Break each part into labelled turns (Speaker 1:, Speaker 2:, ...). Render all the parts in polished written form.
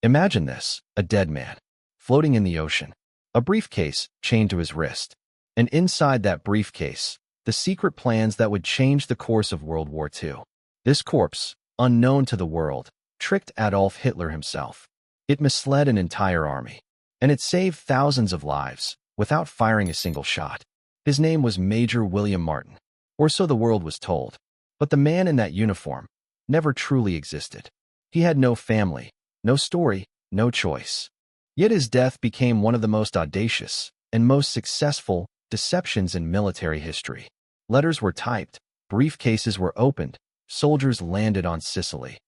Speaker 1: Imagine this, a dead man, floating in the ocean, a briefcase chained to his wrist, and inside that briefcase, the secret plans that would change the course of World War II. This corpse, unknown to the world, tricked Adolf Hitler himself. It misled an entire army, and it saved thousands of lives without firing a single shot. His name was Major William Martin, or so the world was told. But the man in that uniform never truly existed. He had no family, no story, no choice. Yet his death became one of the most audacious and most successful deceptions in military history. Letters were typed, briefcases were opened, soldiers landed on Sicily.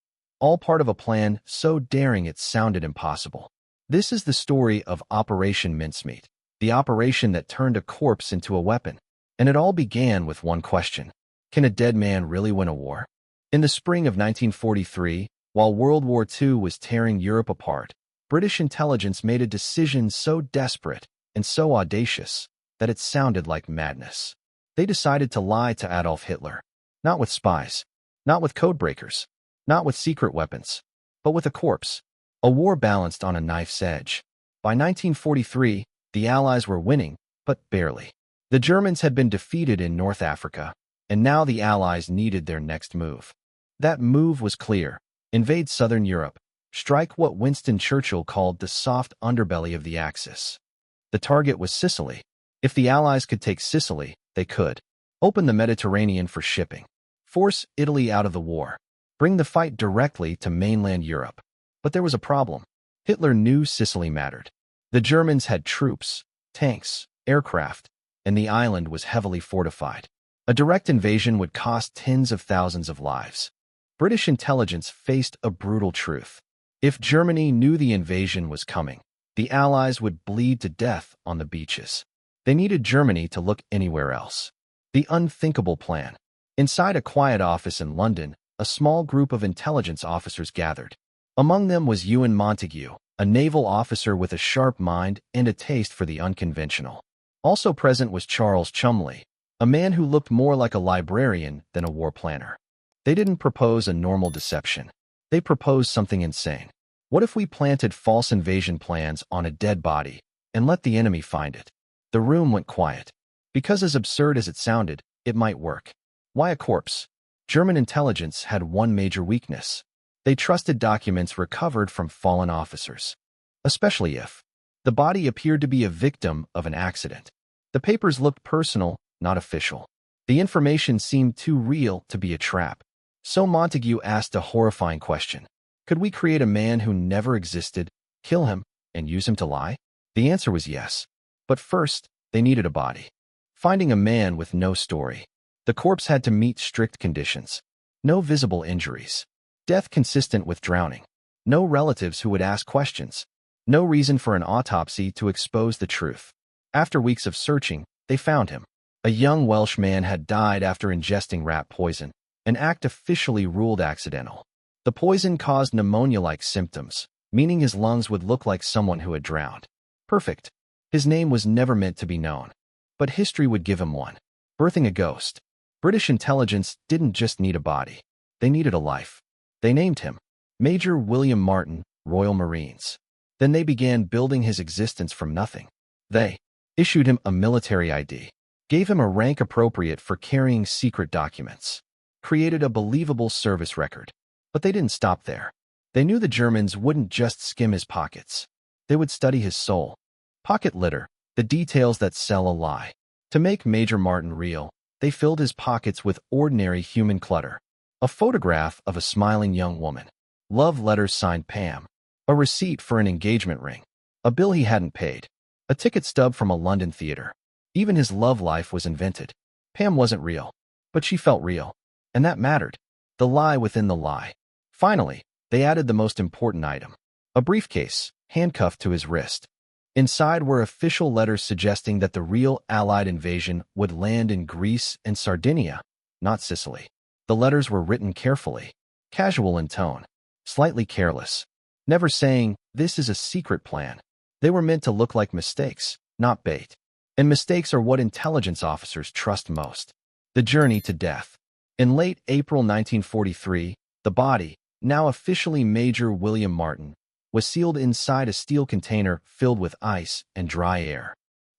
Speaker 1: All part of a plan so daring it sounded impossible. This is the story of Operation Mincemeat, the operation that turned a corpse into a weapon. And it all began with one question: can a dead man really win a war? In the spring of 1943, while World War II was tearing Europe apart, British intelligence made a decision so desperate and so audacious that it sounded like madness. They decided to lie to Adolf Hitler, not with spies, not with codebreakers, not with secret weapons, but with a corpse, a war balanced on a knife's edge. By 1943, the Allies were winning, but barely. The Germans had been defeated in North Africa, and now the Allies needed their next move. That move was clear: invade southern Europe, strike what Winston Churchill called the soft underbelly of the Axis. The target was Sicily. If the Allies could take Sicily, they could open the Mediterranean for shipping, force Italy out of the war, bring the fight directly to mainland Europe. But there was a problem. Hitler knew Sicily mattered. The Germans had troops, tanks, aircraft, and the island was heavily fortified. A direct invasion would cost tens of thousands of lives. British intelligence faced a brutal truth. If Germany knew the invasion was coming, the Allies would bleed to death on the beaches. They needed Germany to look anywhere else. The unthinkable plan. Inside a quiet office in London, a small group of intelligence officers gathered. Among them was Ewan Montague, a naval officer with a sharp mind and a taste for the unconventional. Also present was Charles Chumley, a man who looked more like a librarian than a war planner. They didn't propose a normal deception. They proposed something insane. What if we planted false invasion plans on a dead body and let the enemy find it? The room went quiet. Because as absurd as it sounded, it might work. Why a corpse? German intelligence had one major weakness. They trusted documents recovered from fallen officers, especially if the body appeared to be a victim of an accident. The papers looked personal, not official. The information seemed too real to be a trap. So Montague asked a horrifying question. Could we create a man who never existed, kill him, and use him to lie? The answer was yes. But first, they needed a body. Finding a man with no story. The corpse had to meet strict conditions. No visible injuries. Death consistent with drowning. No relatives who would ask questions. No reason for an autopsy to expose the truth. After weeks of searching, they found him. A young Welsh man had died after ingesting rat poison, an act officially ruled accidental. The poison caused pneumonia-like symptoms, meaning his lungs would look like someone who had drowned. Perfect. His name was never meant to be known. But history would give him one. Birthing a ghost. British intelligence didn't just need a body. They needed a life. They named him Major William Martin, Royal Marines. Then they began building his existence from nothing. They issued him a military ID, gave him a rank appropriate for carrying secret documents, created a believable service record. But they didn't stop there. They knew the Germans wouldn't just skim his pockets. They would study his soul. Pocket litter, the details that sell a lie. To make Major Martin real, they filled his pockets with ordinary human clutter. A photograph of a smiling young woman. Love letters signed Pam. A receipt for an engagement ring. A bill he hadn't paid. A ticket stub from a London theater. Even his love life was invented. Pam wasn't real, but she felt real. And that mattered. The lie within the lie. Finally, they added the most important item. A briefcase, handcuffed to his wrist. Inside were official letters suggesting that the real Allied invasion would land in Greece and Sardinia, not Sicily. The letters were written carefully, casual in tone, slightly careless, never saying, "This is a secret plan." They were meant to look like mistakes, not bait. And mistakes are what intelligence officers trust most. The journey to death. In late April 1943, the body, now officially Major William Martin, was sealed inside a steel container filled with ice and dry air.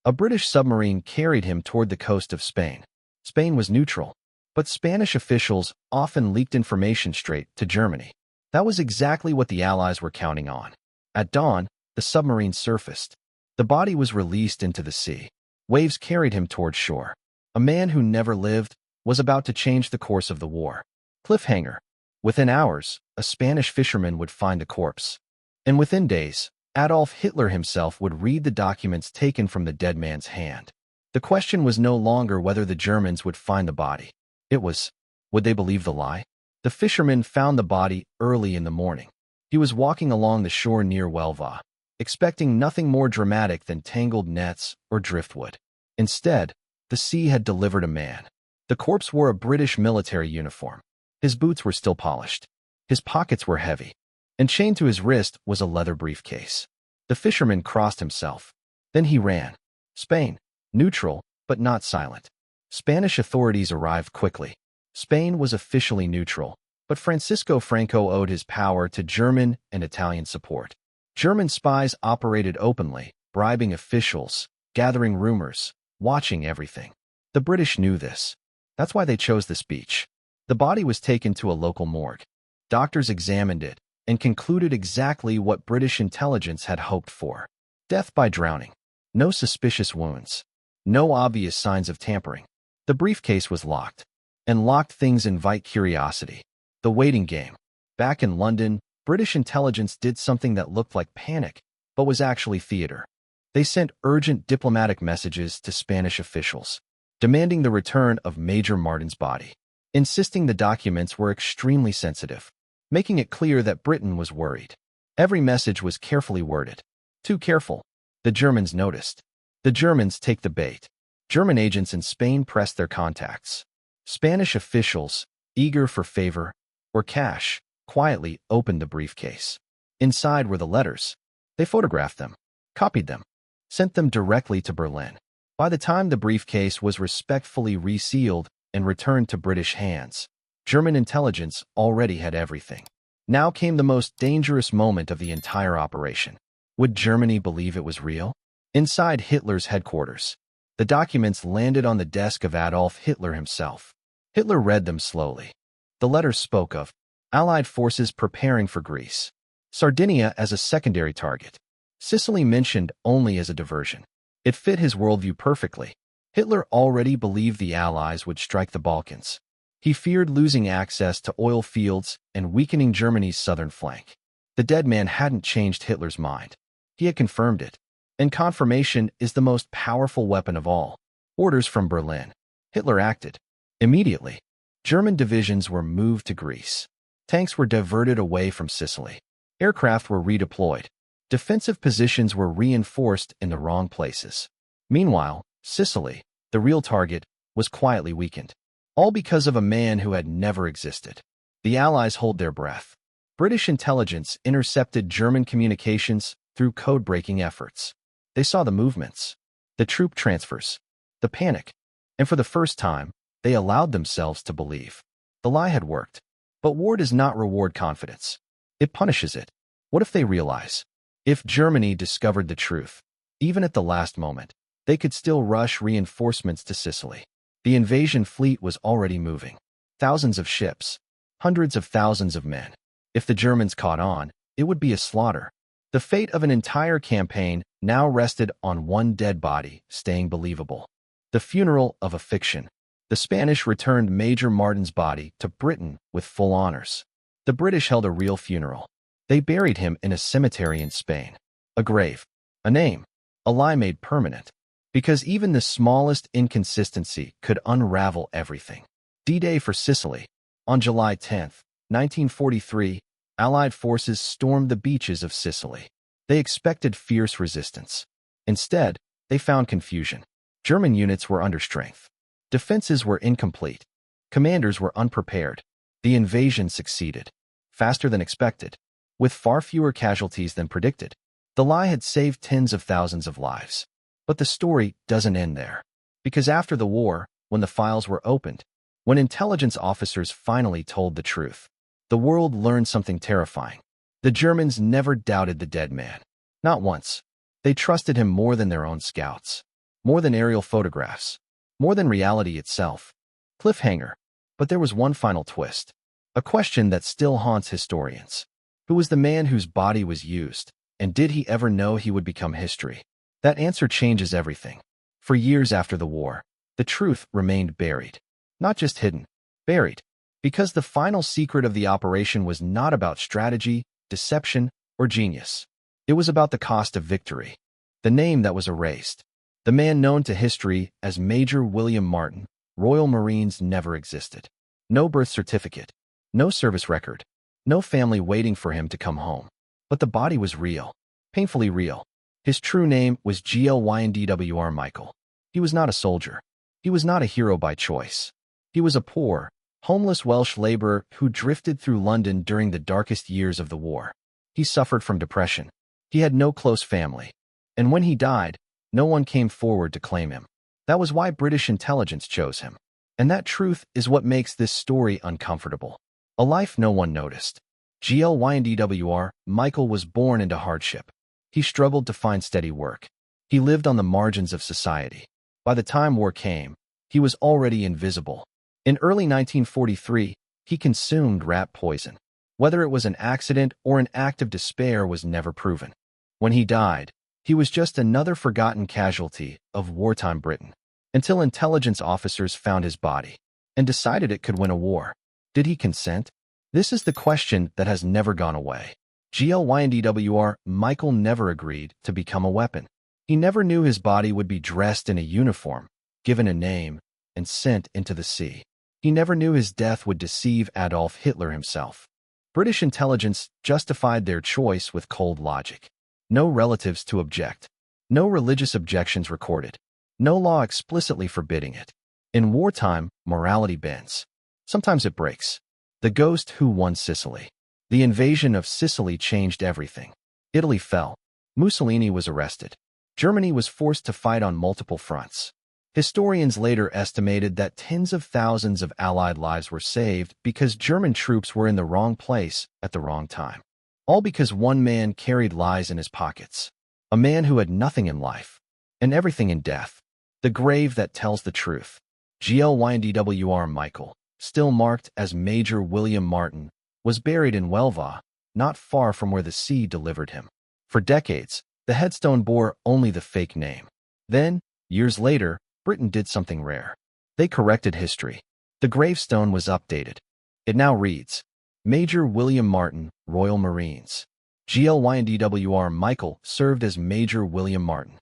Speaker 1: A British submarine carried him toward the coast of Spain. Spain was neutral, but Spanish officials often leaked information straight to Germany. That was exactly what the Allies were counting on. At dawn, the submarine surfaced. The body was released into the sea. Waves carried him toward shore. A man who never lived was about to change the course of the war. Cliffhanger. Within hours, a Spanish fisherman would find the corpse. And within days, Adolf Hitler himself would read the documents taken from the dead man's hand. The question was no longer whether the Germans would find the body. It was, would they believe the lie? The fisherman found the body early in the morning. He was walking along the shore near Welsh, expecting nothing more dramatic than tangled nets or driftwood. Instead, the sea had delivered a man. The corpse wore a British military uniform. His boots were still polished. His pockets were heavy, and chained to his wrist was a leather briefcase. The fisherman crossed himself. Then he ran. Spain, neutral, but not silent. Spanish authorities arrived quickly. Spain was officially neutral, but Francisco Franco owed his power to German and Italian support. German spies operated openly, bribing officials, gathering rumors, watching everything. The British knew this. That's why they chose this beach. The body was taken to a local morgue. Doctors examined it and concluded exactly what British intelligence had hoped for. Death by drowning. No suspicious wounds. No obvious signs of tampering. The briefcase was locked. And locked things invite curiosity. The waiting game. Back in London, British intelligence did something that looked like panic, but was actually theater. They sent urgent diplomatic messages to Spanish officials, demanding the return of Major Martin's body, insisting the documents were extremely sensitive, making it clear that Britain was worried. Every message was carefully worded. Too careful. The Germans noticed. The Germans take the bait. German agents in Spain pressed their contacts. Spanish officials, eager for favor or cash, quietly opened the briefcase. Inside were the letters. They photographed them, copied them, sent them directly to Berlin. By the time the briefcase was respectfully resealed and returned to British hands, German intelligence already had everything. Now came the most dangerous moment of the entire operation. Would Germany believe it was real? Inside Hitler's headquarters, the documents landed on the desk of Adolf Hitler himself. Hitler read them slowly. The letters spoke of Allied forces preparing for Greece, Sardinia as a secondary target, Sicily mentioned only as a diversion. It fit his worldview perfectly. Hitler already believed the Allies would strike the Balkans. He feared losing access to oil fields and weakening Germany's southern flank. The dead man hadn't changed Hitler's mind. He had confirmed it. And confirmation is the most powerful weapon of all. Orders from Berlin. Hitler acted. Immediately, German divisions were moved to Greece. Tanks were diverted away from Sicily. Aircraft were redeployed. Defensive positions were reinforced in the wrong places. Meanwhile, Sicily, the real target, was quietly weakened. All because of a man who had never existed. The Allies hold their breath. British intelligence intercepted German communications through code-breaking efforts. They saw the movements, the troop transfers, the panic, and for the first time, they allowed themselves to believe. The lie had worked. But war does not reward confidence. It punishes it. What if they realize? If Germany discovered the truth, even at the last moment, they could still rush reinforcements to Sicily. The invasion fleet was already moving. Thousands of ships, hundreds of thousands of men. If the Germans caught on, it would be a slaughter. The fate of an entire campaign now rested on one dead body staying believable. The funeral of a fiction. The Spanish returned Major Martin's body to Britain with full honors. The British held a real funeral. They buried him in a cemetery in Spain. A grave, a name, a lie made permanent. Because even the smallest inconsistency could unravel everything. D-Day for Sicily. On July 10, 1943, Allied forces stormed the beaches of Sicily. They expected fierce resistance. Instead, they found confusion. German units were under strength. Defenses were incomplete. Commanders were unprepared. The invasion succeeded. Faster than expected. With far fewer casualties than predicted. The lie had saved tens of thousands of lives. But the story doesn't end there. Because after the war, when the files were opened, when intelligence officers finally told the truth, the world learned something terrifying. The Germans never doubted the dead man. Not once. They trusted him more than their own scouts, more than aerial photographs, more than reality itself. Cliffhanger. But there was one final twist. A question that still haunts historians. Who was the man whose body was used, and did he ever know he would become history? That answer changes everything. For years after the war, the truth remained buried. Not just hidden, buried. Because the final secret of the operation was not about strategy, deception, or genius. It was about the cost of victory. The name that was erased. The man known to history as Major William Martin, Royal Marines, never existed. No birth certificate, no service record, no family waiting for him to come home. But the body was real, painfully real. His true name was Glyndwr Michael. He was not a soldier. He was not a hero by choice. He was a poor, homeless Welsh laborer who drifted through London during the darkest years of the war. He suffered from depression. He had no close family. And when he died, no one came forward to claim him. That was why British intelligence chose him. And that truth is what makes this story uncomfortable. A life no one noticed. Glyndwr Michael was born into hardship. He struggled to find steady work. He lived on the margins of society. By the time war came, he was already invisible. In early 1943, he consumed rat poison. Whether it was an accident or an act of despair was never proven. When he died, he was just another forgotten casualty of wartime Britain, until intelligence officers found his body and decided it could win a war. Did he consent? This is the question that has never gone away. Glyndwr Michael never agreed to become a weapon. He never knew his body would be dressed in a uniform, given a name, and sent into the sea. He never knew his death would deceive Adolf Hitler himself. British intelligence justified their choice with cold logic. No relatives to object. No religious objections recorded. No law explicitly forbidding it. In wartime, morality bends. Sometimes it breaks. The ghost who won Sicily. The invasion of Sicily changed everything. Italy fell. Mussolini was arrested. Germany was forced to fight on multiple fronts. Historians later estimated that tens of thousands of Allied lives were saved because German troops were in the wrong place at the wrong time. All because one man carried lies in his pockets. A man who had nothing in life and everything in death. The grave that tells the truth. Glyndwr Michael, still marked as Major William Martin, was buried in Welsh, not far from where the sea delivered him. For decades, the headstone bore only the fake name. Then, years later, Britain did something rare. They corrected history. The gravestone was updated. It now reads, Major William Martin, Royal Marines. Glyndwr Michael served as Major William Martin.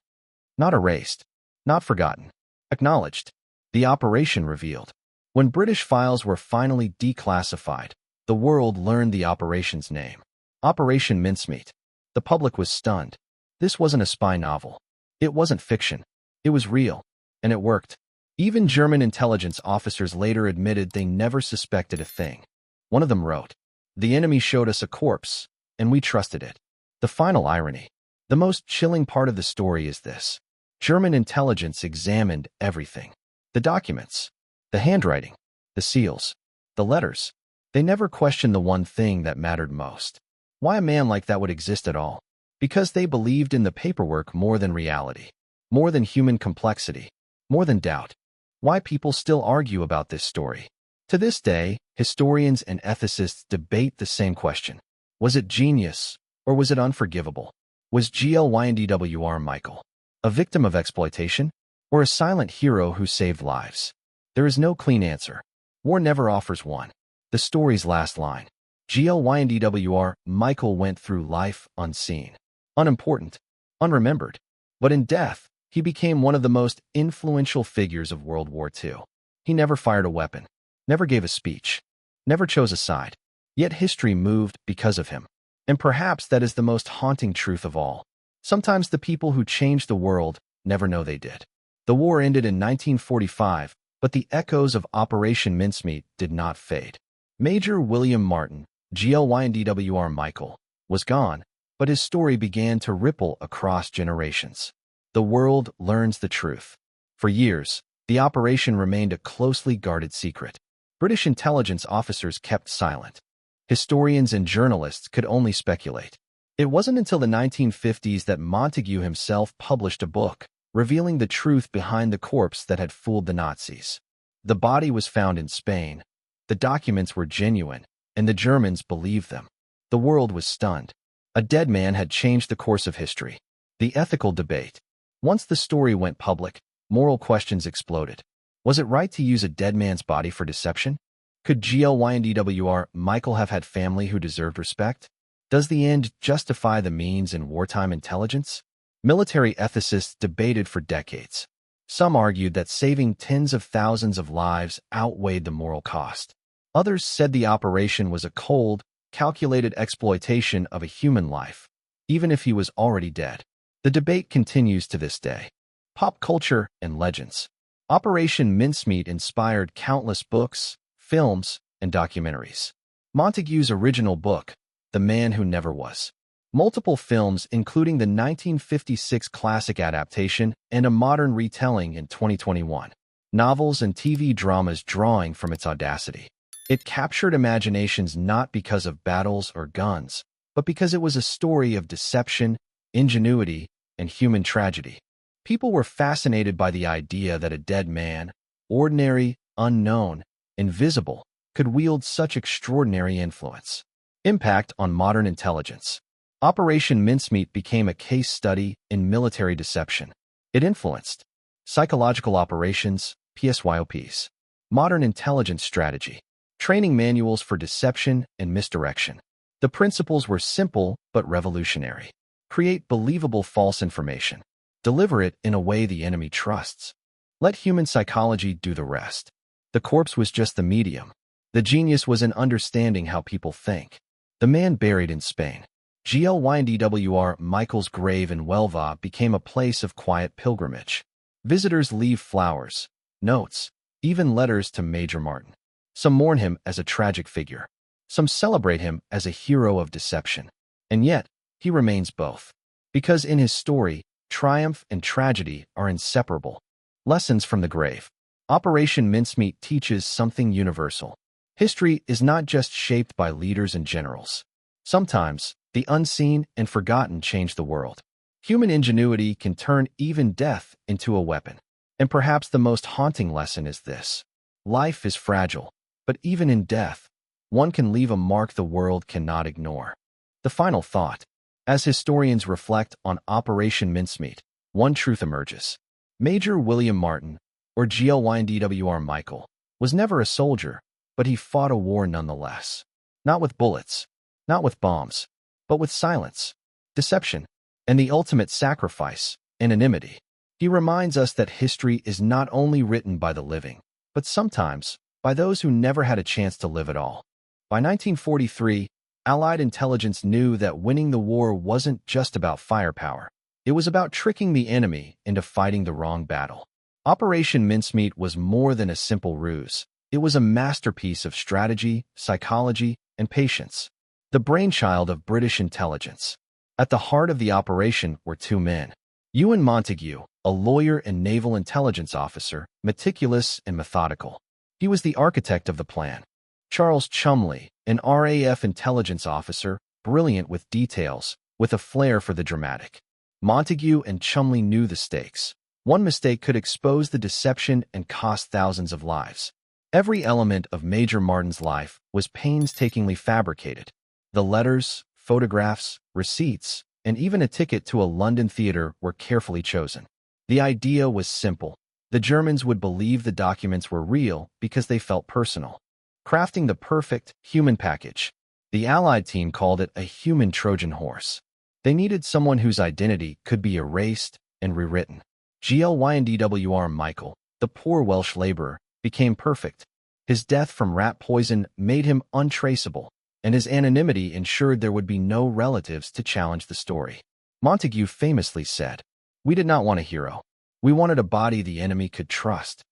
Speaker 1: Not erased. Not forgotten. Acknowledged. The operation revealed. When British files were finally declassified, the world learned the operation's name. Operation Mincemeat. The public was stunned. This wasn't a spy novel. It wasn't fiction. It was real. And it worked. Even German intelligence officers later admitted they never suspected a thing. One of them wrote, "The enemy showed us a corpse, and we trusted it." The final irony. The most chilling part of the story is this. German intelligence examined everything. The documents, the handwriting, the seals, the letters. They never questioned the one thing that mattered most. Why a man like that would exist at all? Because they believed in the paperwork more than reality, more than human complexity, more than doubt. Why people still argue about this story. To this day, historians and ethicists debate the same question. Was it genius, or was it unforgivable? Was Glyndwr Michael a victim of exploitation, or a silent hero who saved lives? There is no clean answer. War never offers one. The story's last line. Glyndwr Michael went through life unseen, unimportant, unremembered. But in death, he became one of the most influential figures of World War II. He never fired a weapon, never gave a speech, never chose a side. Yet history moved because of him. And perhaps that is the most haunting truth of all. Sometimes the people who change the world never know they did. The war ended in 1945, but the echoes of Operation Mincemeat did not fade. Major William Martin, Glyndwr Michael, was gone, but his story began to ripple across generations. The world learns the truth. For years, the operation remained a closely guarded secret. British intelligence officers kept silent. Historians and journalists could only speculate. It wasn't until the 1950s that Montagu himself published a book, revealing the truth behind the corpse that had fooled the Nazis. The body was found in Spain. The documents were genuine, and the Germans believed them. The world was stunned. A dead man had changed the course of history. The ethical debate. Once the story went public, moral questions exploded. Was it right to use a dead man's body for deception? Could Glyndwr Michael have had family who deserved respect? Does the end justify the means in wartime intelligence? Military ethicists debated for decades. Some argued that saving tens of thousands of lives outweighed the moral cost. Others said the operation was a cold, calculated exploitation of a human life, even if he was already dead. The debate continues to this day. Pop culture and legends. Operation Mincemeat inspired countless books, films, and documentaries. Montagu's original book, The Man Who Never Was. Multiple films, including the 1956 classic adaptation and a modern retelling in 2021. Novels and TV dramas drawing from its audacity. It captured imaginations not because of battles or guns, but because it was a story of deception, ingenuity, and human tragedy. People were fascinated by the idea that a dead man, ordinary, unknown, invisible, could wield such extraordinary influence. Impact on modern intelligence. Operation Mincemeat became a case study in military deception. It influenced psychological operations, PSYOPs, modern intelligence strategy, training manuals for deception and misdirection. The principles were simple but revolutionary. Create believable false information. Deliver it in a way the enemy trusts. Let human psychology do the rest. The corpse was just the medium. The genius was in understanding how people think. The man buried in Spain. Glyndwr Michael's grave in Welsh became a place of quiet pilgrimage. Visitors leave flowers, notes, even letters to Major Martin. Some mourn him as a tragic figure. Some celebrate him as a hero of deception. And yet, he remains both. Because in his story, triumph and tragedy are inseparable. Lessons from the grave. Operation Mincemeat teaches something universal. History is not just shaped by leaders and generals. Sometimes, the unseen and forgotten change the world. Human ingenuity can turn even death into a weapon. And perhaps the most haunting lesson is this. Life is fragile, but even in death, one can leave a mark the world cannot ignore. The final thought. As historians reflect on Operation Mincemeat, one truth emerges. Major William Martin, or Glyndwr Michael, was never a soldier, but he fought a war nonetheless. Not with bullets, not with bombs, but with silence, deception, and the ultimate sacrifice, anonymity. He reminds us that history is not only written by the living, but sometimes by those who never had a chance to live at all. By 1943, Allied intelligence knew that winning the war wasn't just about firepower. It was about tricking the enemy into fighting the wrong battle. Operation Mincemeat was more than a simple ruse. It was a masterpiece of strategy, psychology, and patience. The brainchild of British intelligence. At the heart of the operation were two men. Ewan Montagu, a lawyer and naval intelligence officer, meticulous and methodical. He was the architect of the plan. Charles Cholmondeley, an RAF intelligence officer, brilliant with details, with a flair for the dramatic. Montagu and Cholmondeley knew the stakes. One mistake could expose the deception and cost thousands of lives. Every element of Major Martin's life was painstakingly fabricated. The letters, photographs, receipts, and even a ticket to a London theater were carefully chosen. The idea was simple. The Germans would believe the documents were real because they felt personal. Crafting the perfect human package. The Allied team called it a human Trojan horse. They needed someone whose identity could be erased and rewritten. Glyndwr Michael, the poor Welsh laborer, became perfect. His death from rat poison made him untraceable, and his anonymity ensured there would be no relatives to challenge the story. Montagu famously said, "We did not want a hero. We wanted a body the enemy could trust."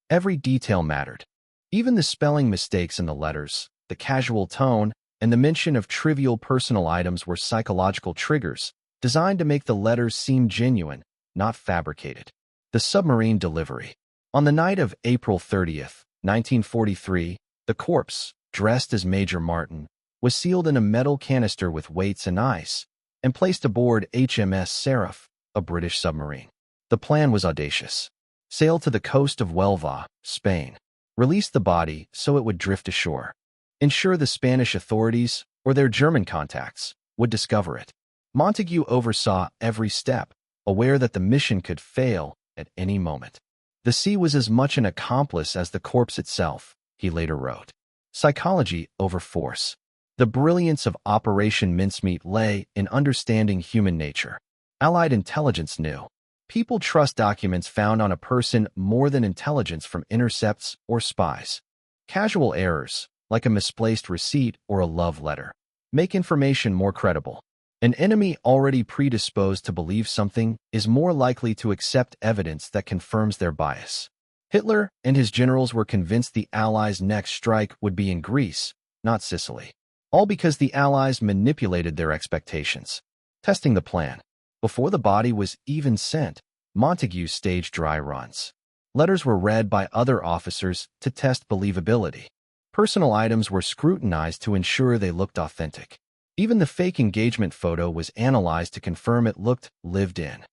Speaker 1: Every detail mattered. Even the spelling mistakes in the letters, the casual tone, and the mention of trivial personal items were psychological triggers, designed to make the letters seem genuine, not fabricated. The submarine delivery. On the night of April 30th, 1943, the corpse, dressed as Major Martin, was sealed in a metal canister with weights and ice, and placed aboard HMS Seraph, a British submarine. The plan was audacious. Sail to the coast of Huelva, Spain. Release the body so it would drift ashore. Ensure the Spanish authorities, or their German contacts, would discover it. Montague oversaw every step, aware that the mission could fail at any moment. The sea was as much an accomplice as the corpse itself, he later wrote. Psychology over force. The brilliance of Operation Mincemeat lay in understanding human nature. Allied intelligence knew. People trust documents found on a person more than intelligence from intercepts or spies. Casual errors, like a misplaced receipt or a love letter, make information more credible. An enemy already predisposed to believe something is more likely to accept evidence that confirms their bias. Hitler and his generals were convinced the Allies' next strike would be in Greece, not Sicily. All because the Allies manipulated their expectations. Testing the plan. Before the body was even sent, Montague staged dry runs. Letters were read by other officers to test believability. Personal items were scrutinized to ensure they looked authentic. Even the fake engagement photo was analyzed to confirm it looked lived in.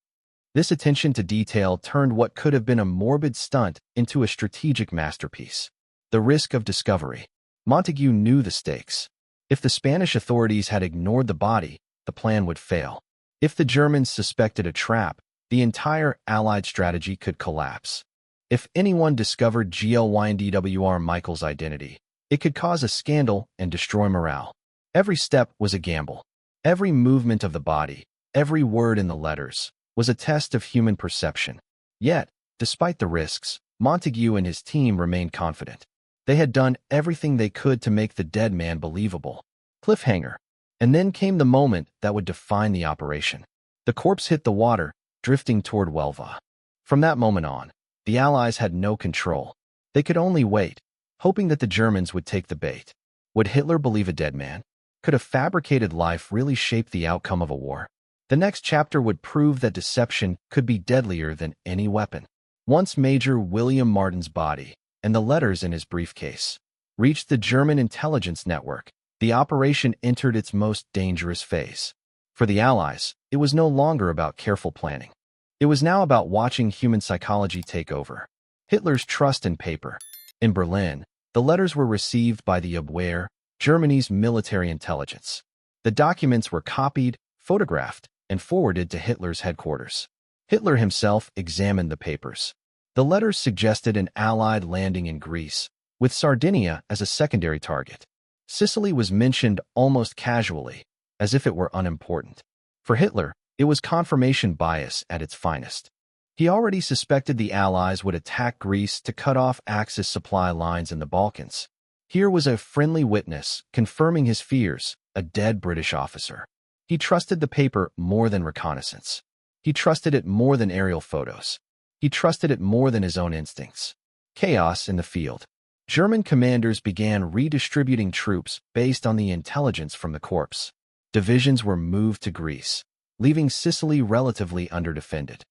Speaker 1: This attention to detail turned what could have been a morbid stunt into a strategic masterpiece. The risk of discovery. Montague knew the stakes. If the Spanish authorities had ignored the body, the plan would fail. If the Germans suspected a trap, the entire Allied strategy could collapse. If anyone discovered Glyndwr Michael's identity, it could cause a scandal and destroy morale. Every step was a gamble. Every movement of the body, every word in the letters, was a test of human perception. Yet, despite the risks, Montague and his team remained confident. They had done everything they could to make the dead man believable. Cliffhanger. And then came the moment that would define the operation. The corpse hit the water, drifting toward Huelva. From that moment on, the Allies had no control. They could only wait, hoping that the Germans would take the bait. Would Hitler believe a dead man? Could a fabricated life really shape the outcome of a war? The next chapter would prove that deception could be deadlier than any weapon. Once Major William Martin's body, and the letters in his briefcase, reached the German intelligence network, the operation entered its most dangerous phase. For the Allies, it was no longer about careful planning. It was now about watching human psychology take over. Hitler's trust in paper. In Berlin, the letters were received by the WWII, Germany's military intelligence. The documents were copied, photographed, and forwarded to Hitler's headquarters. Hitler himself examined the papers. The letters suggested an Allied landing in Greece, with Sardinia as a secondary target. Sicily was mentioned almost casually, as if it were unimportant. For Hitler, it was confirmation bias at its finest. He already suspected the Allies would attack Greece to cut off Axis supply lines in the Balkans. Here was a friendly witness confirming his fears, a dead British officer. He trusted the paper more than reconnaissance. He trusted it more than aerial photos. He trusted it more than his own instincts. Chaos in the field. German commanders began redistributing troops based on the intelligence from the corpse. Divisions were moved to Greece, leaving Sicily relatively underdefended.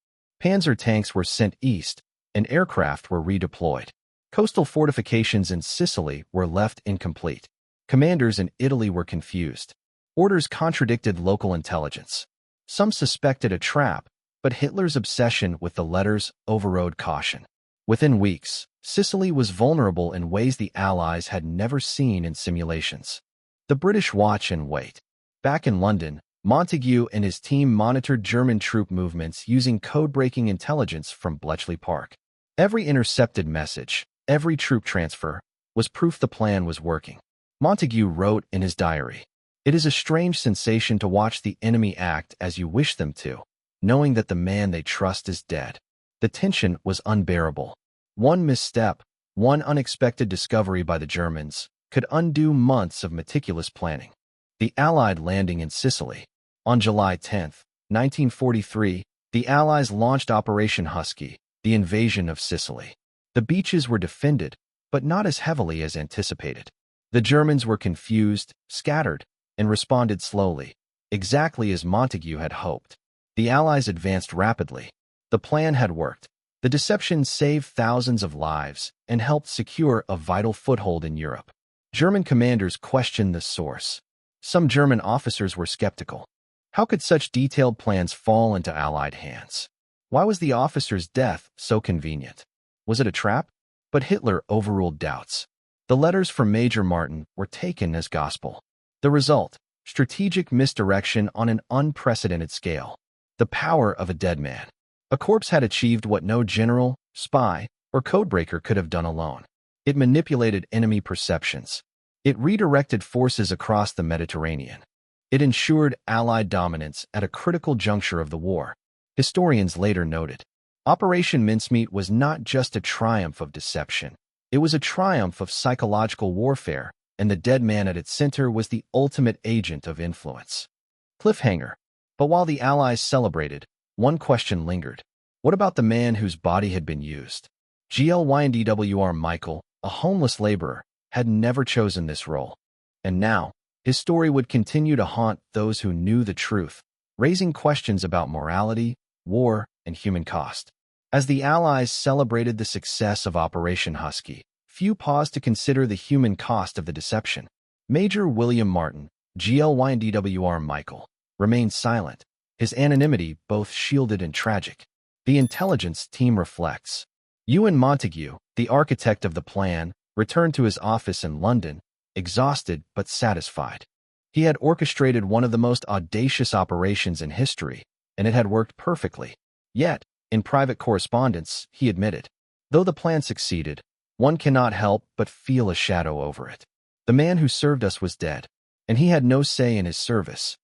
Speaker 1: Panzer tanks were sent east, and aircraft were redeployed. Coastal fortifications in Sicily were left incomplete. Commanders in Italy were confused. Orders contradicted local intelligence. Some suspected a trap, but Hitler's obsession with the letters overrode caution. Within weeks, Sicily was vulnerable in ways the Allies had never seen in simulations. The British watch and wait. Back in London, Montague and his team monitored German troop movements using code-breaking intelligence from Bletchley Park. Every intercepted message, every troop transfer, was proof the plan was working. Montague wrote in his diary, "It is a strange sensation to watch the enemy act as you wish them to, knowing that the man they trust is dead." The tension was unbearable. One misstep, one unexpected discovery by the Germans, could undo months of meticulous planning. The Allied landing in Sicily. On July 10, 1943, the Allies launched Operation Husky, the invasion of Sicily. The beaches were defended, but not as heavily as anticipated. The Germans were confused, scattered, and responded slowly, exactly as Montague had hoped. The Allies advanced rapidly. The plan had worked. The deception saved thousands of lives and helped secure a vital foothold in Europe. German commanders questioned the source. Some German officers were skeptical. How could such detailed plans fall into Allied hands? Why was the officer's death so convenient? Was it a trap? But Hitler overruled doubts. The letters from Major Martin were taken as gospel. The result: strategic misdirection on an unprecedented scale. The power of a dead man. A corpse had achieved what no general, spy, or codebreaker could have done alone. It manipulated enemy perceptions. It redirected forces across the Mediterranean. It ensured Allied dominance at a critical juncture of the war. Historians later noted, Operation Mincemeat was not just a triumph of deception. It was a triumph of psychological warfare, and the dead man at its center was the ultimate agent of influence. Cliffhanger. But while the Allies celebrated, one question lingered. What about the man whose body had been used? Glyndwr Michael, a homeless laborer, had never chosen this role. And now, his story would continue to haunt those who knew the truth, raising questions about morality, war, and human cost. As the Allies celebrated the success of Operation Husky, few paused to consider the human cost of the deception. Major William Martin, Glyndwr Michael, remained silent, his anonymity both shielded and tragic. The intelligence team reflects. Ewan Montague, the architect of the plan, returned to his office in London, exhausted but satisfied. He had orchestrated one of the most audacious operations in history, and it had worked perfectly. Yet, in private correspondence, he admitted, though the plan succeeded, one cannot help but feel a shadow over it. The man who served us was dead, and he had no say in his service.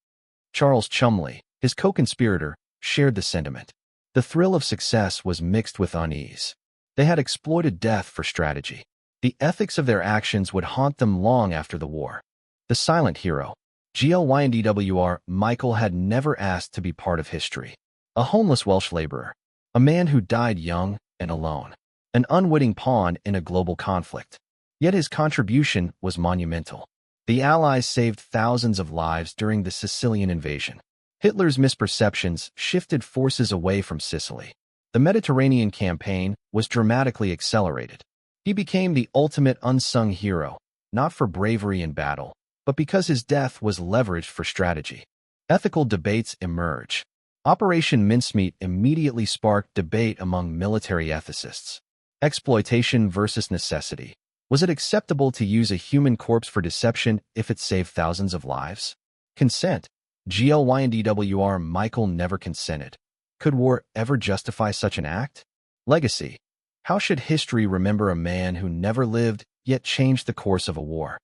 Speaker 1: Charles Chumley, his co-conspirator, shared the sentiment. The thrill of success was mixed with unease. They had exploited death for strategy. The ethics of their actions would haunt them long after the war. The silent hero, Glyndwr Michael, had never asked to be part of history. A homeless Welsh laborer, a man who died young and alone, an unwitting pawn in a global conflict. Yet his contribution was monumental. The Allies saved thousands of lives during the Sicilian invasion. Hitler's misperceptions shifted forces away from Sicily. The Mediterranean campaign was dramatically accelerated. He became the ultimate unsung hero, not for bravery in battle, but because his death was leveraged for strategy. Ethical debates emerge. Operation Mincemeat immediately sparked debate among military ethicists. Exploitation versus necessity. Was it acceptable to use a human corpse for deception if it saved thousands of lives? Consent. Glyndwr Michael never consented. Could war ever justify such an act? Legacy. How should history remember a man who never lived yet changed the course of a war?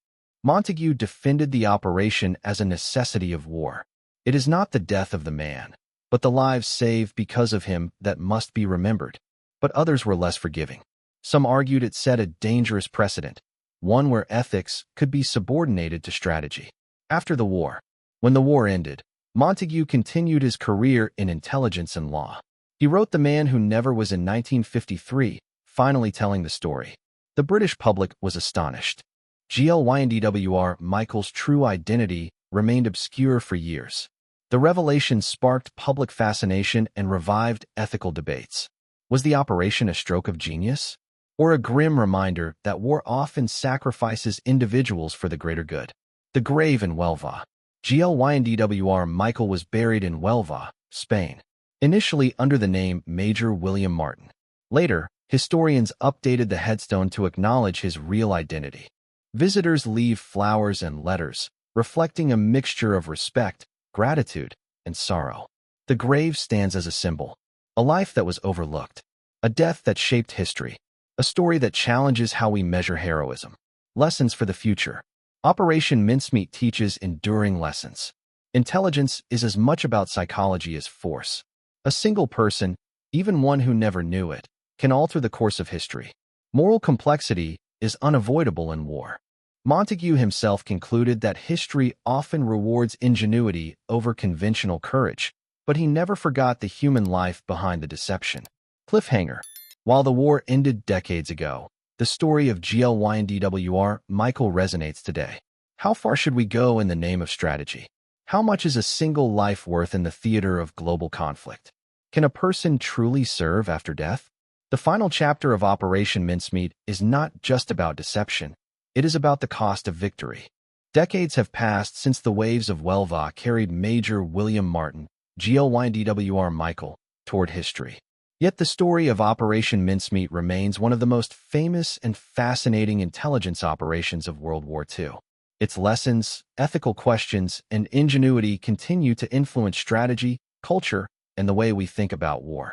Speaker 1: Montague defended the operation as a necessity of war. It is not the death of the man, but the lives saved because of him that must be remembered. But others were less forgiving. Some argued it set a dangerous precedent, one where ethics could be subordinated to strategy. After the war, when the war ended, Montague continued his career in intelligence and law. He wrote The Man Who Never Was in 1953, finally telling the story. The British public was astonished. Glyndwr Michael's true identity remained obscure for years. The revelation sparked public fascination and revived ethical debates. Was the operation a stroke of genius? Or a grim reminder that war often sacrifices individuals for the greater good? The grave in Huelva. Glyndwr Michael was buried in Huelva, Spain, initially under the name Major William Martin. Later, historians updated the headstone to acknowledge his real identity. Visitors leave flowers and letters, reflecting a mixture of respect, gratitude, and sorrow. The grave stands as a symbol, a life that was overlooked, a death that shaped history, a story that challenges how we measure heroism. Lessons for the future. Operation Mincemeat teaches enduring lessons. Intelligence is as much about psychology as force. A single person, even one who never knew it, can alter the course of history. Moral complexity is unavoidable in war. Montague himself concluded that history often rewards ingenuity over conventional courage, but he never forgot the human life behind the deception. Cliffhanger. While the war ended decades ago, the story of Glyndwr Michael resonates today. How far should we go in the name of strategy? How much is a single life worth in the theater of global conflict? Can a person truly serve after death? The final chapter of Operation Mincemeat is not just about deception. It is about the cost of victory. Decades have passed since the waves of WWII carried Major William Martin, Glyndwr Michael, toward history. Yet the story of Operation Mincemeat remains one of the most famous and fascinating intelligence operations of World War II. Its lessons, ethical questions, and ingenuity continue to influence strategy, culture, and the way we think about war.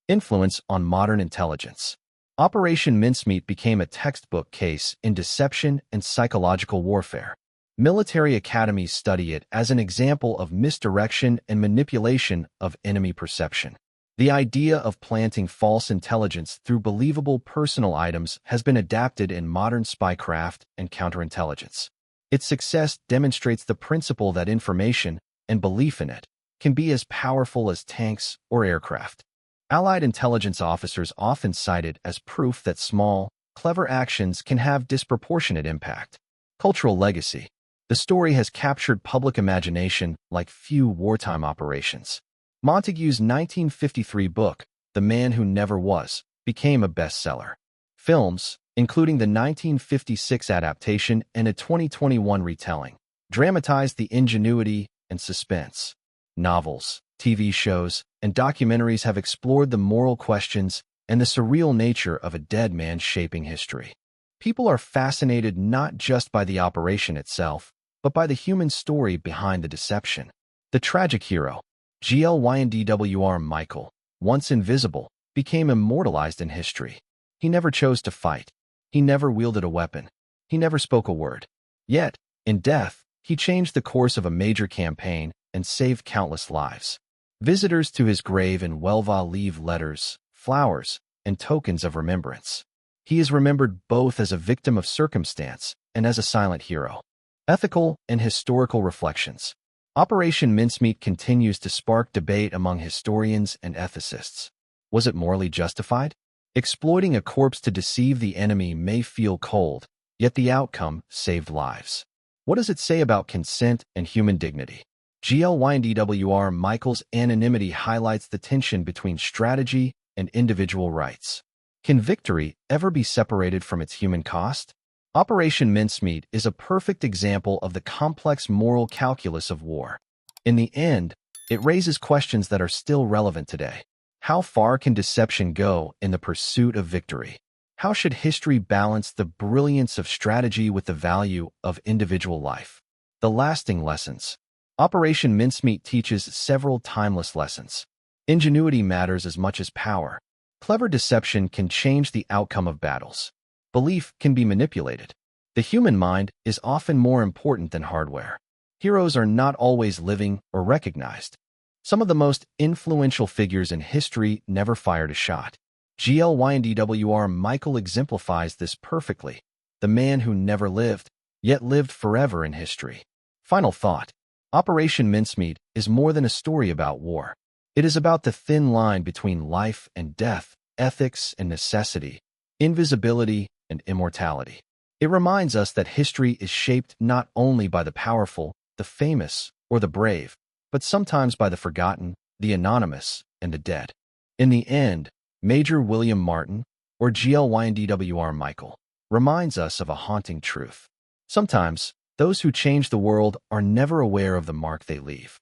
Speaker 1: Influence on modern intelligence. Operation Mincemeat became a textbook case in deception and psychological warfare. Military academies study it as an example of misdirection and manipulation of enemy perception. The idea of planting false intelligence through believable personal items has been adapted in modern spycraft and counterintelligence. Its success demonstrates the principle that information, and belief in it, can be as powerful as tanks or aircraft. Allied intelligence officers often cite it as proof that small, clever actions can have disproportionate impact. Cultural legacy. The story has captured public imagination like few wartime operations. Montague's 1953 book, The Man Who Never Was, became a bestseller. Films, including the 1956 adaptation and a 2021 retelling, dramatized the ingenuity and suspense. Novels, TV shows, and documentaries have explored the moral questions and the surreal nature of a dead man shaping history. People are fascinated not just by the operation itself, but by the human story behind the deception. The tragic hero, Glyndwr Michael, once invisible, became immortalized in history. He never chose to fight. He never wielded a weapon. He never spoke a word. Yet, in death, he changed the course of a major campaign and saved countless lives. Visitors to his grave in WWII leave letters, flowers, and tokens of remembrance. He is remembered both as a victim of circumstance and as a silent hero. Ethical and historical reflections. Operation Mincemeat continues to spark debate among historians and ethicists. Was it morally justified? Exploiting a corpse to deceive the enemy may feel cold, yet the outcome saved lives. What does it say about consent and human dignity? Glyndwr Michael's anonymity highlights the tension between strategy and individual rights. Can victory ever be separated from its human cost? Operation Mincemeat is a perfect example of the complex moral calculus of war. In the end, it raises questions that are still relevant today. How far can deception go in the pursuit of victory? How should history balance the brilliance of strategy with the value of individual life? The lasting lessons. Operation Mincemeat teaches several timeless lessons. Ingenuity matters as much as power. Clever deception can change the outcome of battles. Belief can be manipulated. The human mind is often more important than hardware. Heroes are not always living or recognized. Some of the most influential figures in history never fired a shot. Glyndwr Michael exemplifies this perfectly. The man who never lived, yet lived forever in history. Final thought. Operation Mincemeat is more than a story about war. It is about the thin line between life and death, ethics and necessity, invisibility and immortality. It reminds us that history is shaped not only by the powerful, the famous, or the brave, but sometimes by the forgotten, the anonymous, and the dead. In the end, Major William Martin, or Glyndwr Michael, reminds us of a haunting truth. Sometimes, those who change the world are never aware of the mark they leave.